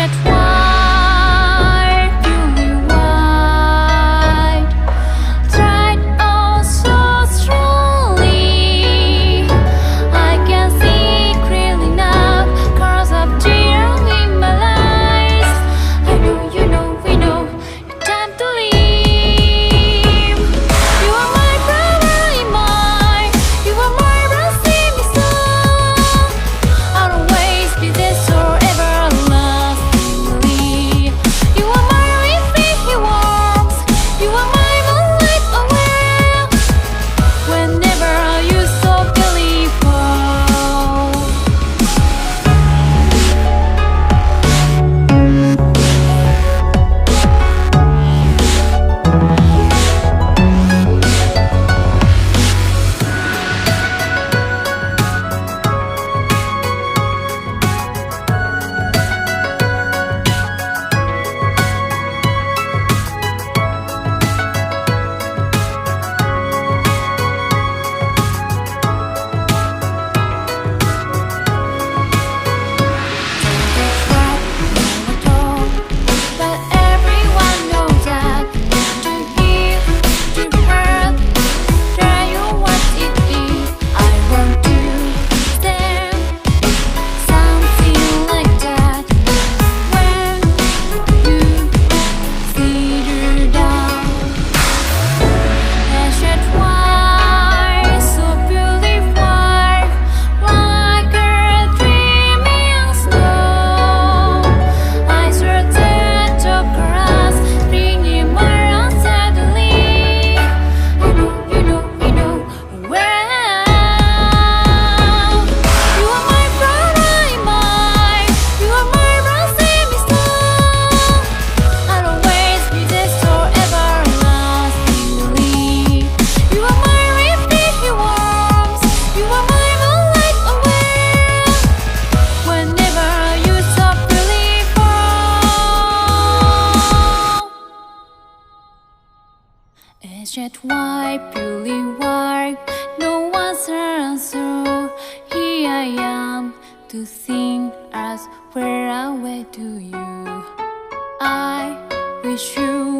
that white, purely white, tried oh so strongly. I can see clearly now, cause of tears in my eyes. I know, you know, we know, it's time to leave. You are my brother in mine, you are my blessing me so. I'll always be there forever lastingly. You are my refugee warmth, you are my moonlight aware. Whenever you so beautiful. But everyone knows that to give, to hurt, try you what it is. I want to stand something like that when you feel down. And shed white, so beautiful, like a dreaming snow. I swear that your grass bringing more unsteadily. You know, you know, you know well. You are my brother in mine, you are my blessing me so. I'll always be there forever lastingly. You are my refugee warmth, you are my moonlight aware. Whenever you so beautiful. It's just white, purely white, no one's answer. Here I am to sing as where I way to you. I wish you